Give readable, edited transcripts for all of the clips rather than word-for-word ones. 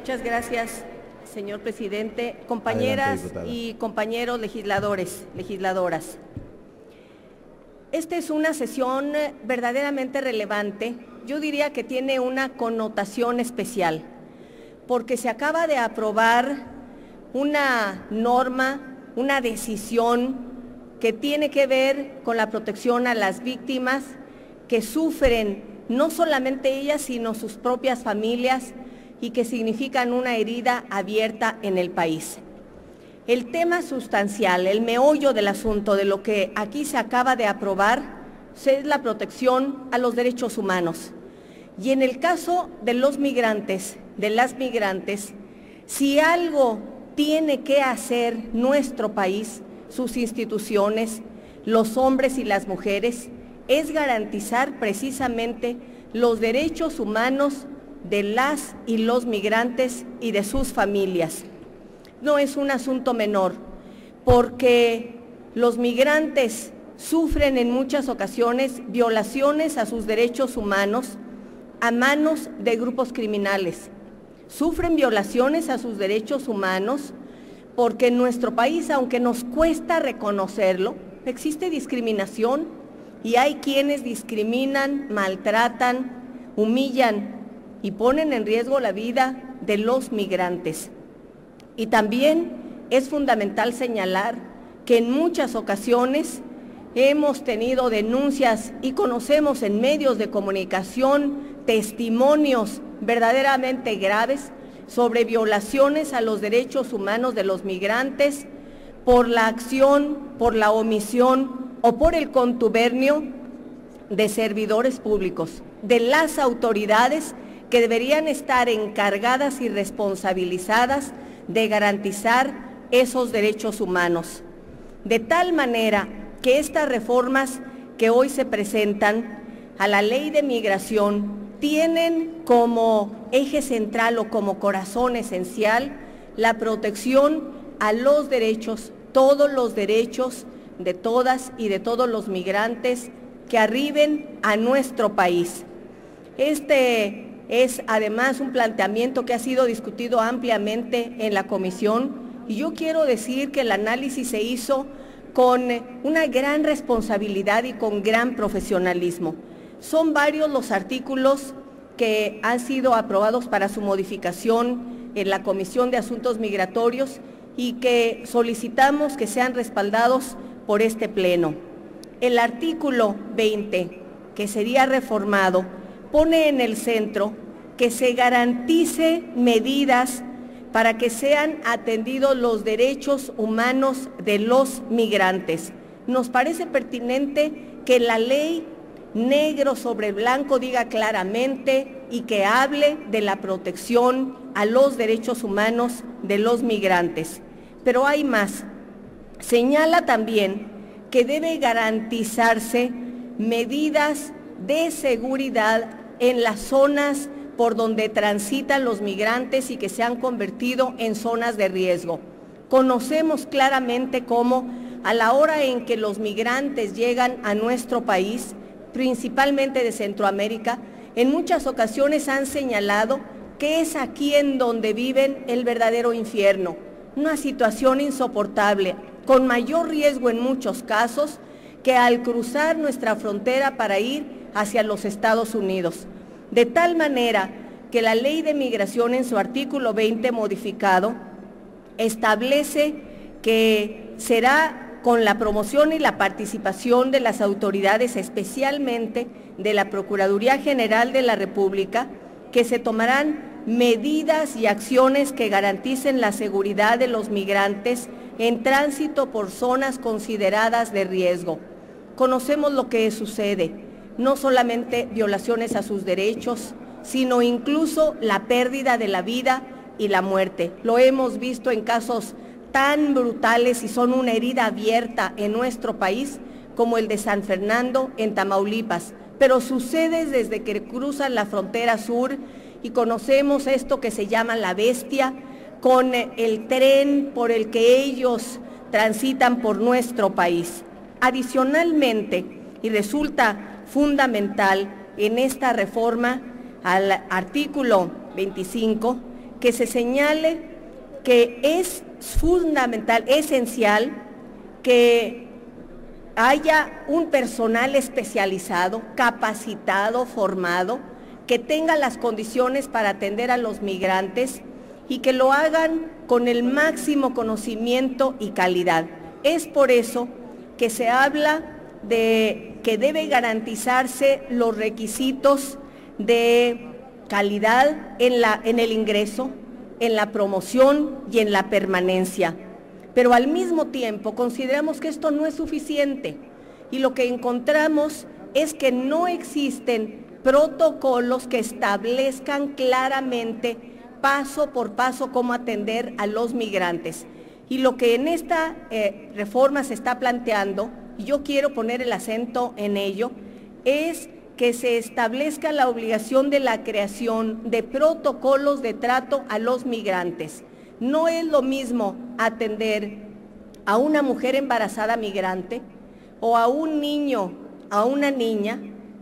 Muchas gracias, señor presidente. Compañeras y compañeros legisladores, legisladoras. Esta es una sesión verdaderamente relevante. Yo diría que tiene una connotación especial, porque se acaba de aprobar una norma, una decisión que tiene que ver con la protección a las víctimas que sufren, no solamente ellas, sino sus propias familias, y que significan una herida abierta en el país. El tema sustancial, el meollo del asunto de lo que aquí se acaba de aprobar, es la protección a los derechos humanos. Y en el caso de los migrantes, de las migrantes, si algo tiene que hacer nuestro país, sus instituciones, los hombres y las mujeres, es garantizar precisamente los derechos humanos de las y los migrantes y de sus familias. No es un asunto menor, porque los migrantes sufren en muchas ocasiones violaciones a sus derechos humanos a manos de grupos criminales. Sufren violaciones a sus derechos humanos porque en nuestro país, aunque nos cuesta reconocerlo, existe discriminación y hay quienes discriminan, maltratan, humillan y ponen en riesgo la vida de los migrantes. Y también es fundamental señalar que en muchas ocasiones hemos tenido denuncias y conocemos en medios de comunicación testimonios verdaderamente graves sobre violaciones a los derechos humanos de los migrantes por la acción, por la omisión o por el contubernio de servidores públicos, de las autoridades que deberían estar encargadas y responsabilizadas de garantizar esos derechos humanos. De tal manera que estas reformas que hoy se presentan a la Ley de Migración tienen como eje central o como corazón esencial la protección a los derechos, todos los derechos de todas y de todos los migrantes que arriben a nuestro país. Este es además un planteamiento que ha sido discutido ampliamente en la comisión y yo quiero decir que el análisis se hizo con una gran responsabilidad y con gran profesionalismo. Son varios los artículos que han sido aprobados para su modificación en la Comisión de Asuntos Migratorios y que solicitamos que sean respaldados por este Pleno. El artículo 20, que sería reformado, pone en el centro que se garantice medidas para que sean atendidos los derechos humanos de los migrantes. Nos parece pertinente que la ley negro sobre blanco diga claramente y que hable de la protección a los derechos humanos de los migrantes. Pero hay más. Señala también que debe garantizarse medidas de seguridad en las zonas por donde transitan los migrantes y que se han convertido en zonas de riesgo. Conocemos claramente cómo a la hora en que los migrantes llegan a nuestro país, principalmente de Centroamérica, en muchas ocasiones han señalado que es aquí en donde viven el verdadero infierno, una situación insoportable, con mayor riesgo en muchos casos que al cruzar nuestra frontera para ir hacia los Estados Unidos. De tal manera que la Ley de Migración en su artículo 20 modificado establece que será con la promoción y la participación de las autoridades, especialmente de la Procuraduría General de la República, que se tomarán medidas y acciones que garanticen la seguridad de los migrantes en tránsito por zonas consideradas de riesgo. Conocemos lo que sucede. No solamente violaciones a sus derechos, sino incluso la pérdida de la vida y la muerte. Lo hemos visto en casos tan brutales y son una herida abierta en nuestro país, como el de San Fernando en Tamaulipas, pero sucede desde que cruzan la frontera sur y conocemos esto que se llama la bestia, con el tren por el que ellos transitan por nuestro país. Adicionalmente, y resulta fundamental en esta reforma al artículo 25, que se señale que es fundamental, esencial, que haya un personal especializado, capacitado, formado, que tenga las condiciones para atender a los migrantes y que lo hagan con el máximo conocimiento y calidad. Es por eso que se habla de que debe garantizarse los requisitos de calidad en el ingreso, en la promoción y en la permanencia. Pero al mismo tiempo consideramos que esto no es suficiente y lo que encontramos es que no existen protocolos que establezcan claramente paso por paso cómo atender a los migrantes. Y lo que en esta reforma se está planteando, y yo quiero poner el acento en ello, es que se establezca la obligación de la creación de protocolos de trato a los migrantes. No es lo mismo atender a una mujer embarazada migrante o a un niño, a una niña,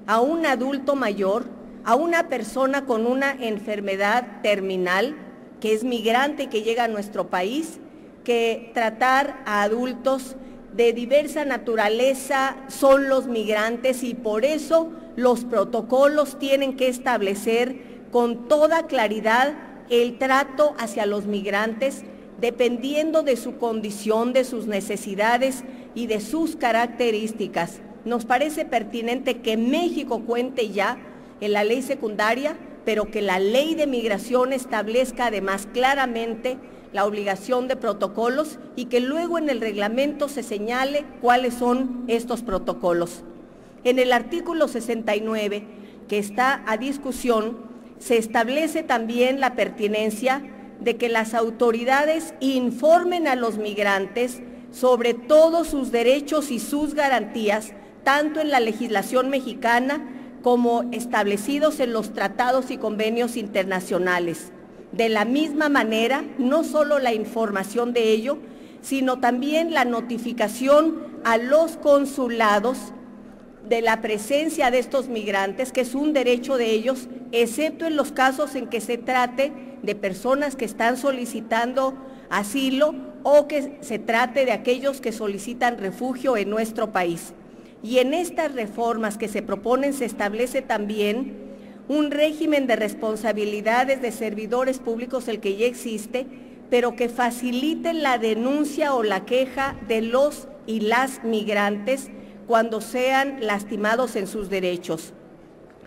a un adulto mayor, a una persona con una enfermedad terminal que es migrante y que llega a nuestro país, que tratar a adultos de diversa naturaleza son los migrantes y por eso los protocolos tienen que establecer con toda claridad el trato hacia los migrantes dependiendo de su condición, de sus necesidades y de sus características. Nos parece pertinente que México cuente ya en la ley secundaria, pero que la ley de migración establezca además claramente la obligación de protocolos y que luego en el reglamento se señale cuáles son estos protocolos. En el artículo 69, que está a discusión, se establece también la pertinencia de que las autoridades informen a los migrantes sobre todos sus derechos y sus garantías, tanto en la legislación mexicana como establecidos en los tratados y convenios internacionales. De la misma manera, no solo la información de ello, sino también la notificación a los consulados de la presencia de estos migrantes, que es un derecho de ellos, excepto en los casos en que se trate de personas que están solicitando asilo o que se trate de aquellos que solicitan refugio en nuestro país. Y en estas reformas que se proponen se establece también un régimen de responsabilidades de servidores públicos, el que ya existe, pero que faciliten la denuncia o la queja de los y las migrantes cuando sean lastimados en sus derechos.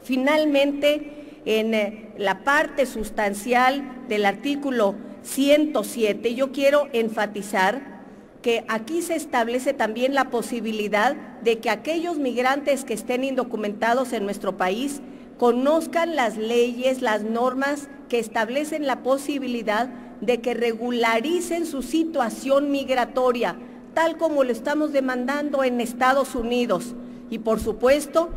Finalmente, en la parte sustancial del artículo 107, yo quiero enfatizar que aquí se establece también la posibilidad de que aquellos migrantes que estén indocumentados en nuestro país conozcan las leyes, las normas que establecen la posibilidad de que regularicen su situación migratoria, tal como lo estamos demandando en Estados Unidos. Y por supuesto,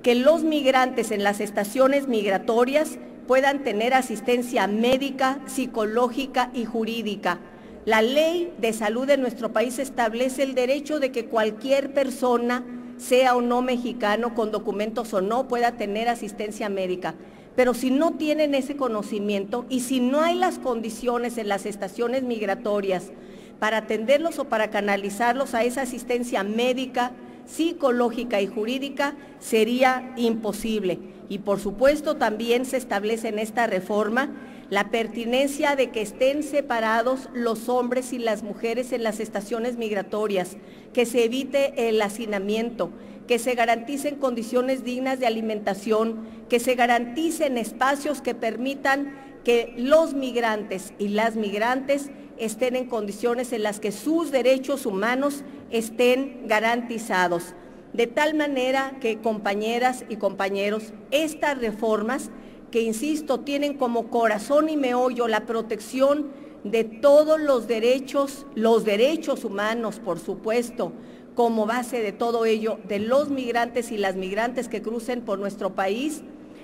que los migrantes en las estaciones migratorias puedan tener asistencia médica, psicológica y jurídica. La ley de salud de nuestro país establece el derecho de que cualquier persona, sea o no mexicano, con documentos o no, pueda tener asistencia médica. Pero si no tienen ese conocimiento y si no hay las condiciones en las estaciones migratorias para atenderlos o para canalizarlos a esa asistencia médica, psicológica y jurídica, sería imposible. Y por supuesto también se establece en esta reforma la pertinencia de que estén separados los hombres y las mujeres en las estaciones migratorias, que se evite el hacinamiento, que se garanticen condiciones dignas de alimentación, que se garanticen espacios que permitan que los migrantes y las migrantes estén en condiciones en las que sus derechos humanos estén garantizados. De tal manera que, compañeras y compañeros, estas reformas que, insisto, tienen como corazón y meollo la protección de todos los derechos humanos, por supuesto, como base de todo ello, de los migrantes y las migrantes que crucen por nuestro país,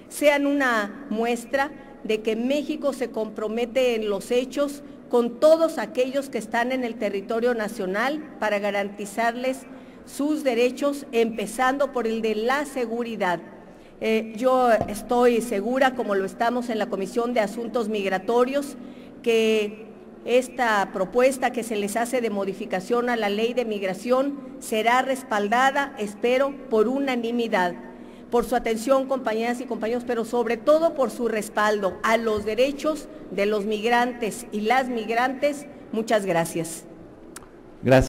sean una muestra de que México se compromete en los hechos con todos aquellos que están en el territorio nacional para garantizarles sus derechos, empezando por el de la seguridad. Yo estoy segura, como lo estamos en la Comisión de Asuntos Migratorios, que esta propuesta que se les hace de modificación a la Ley de Migración será respaldada, espero, por unanimidad. Por su atención, compañeras y compañeros, pero sobre todo por su respaldo a los derechos de los migrantes y las migrantes. Muchas gracias. Gracias.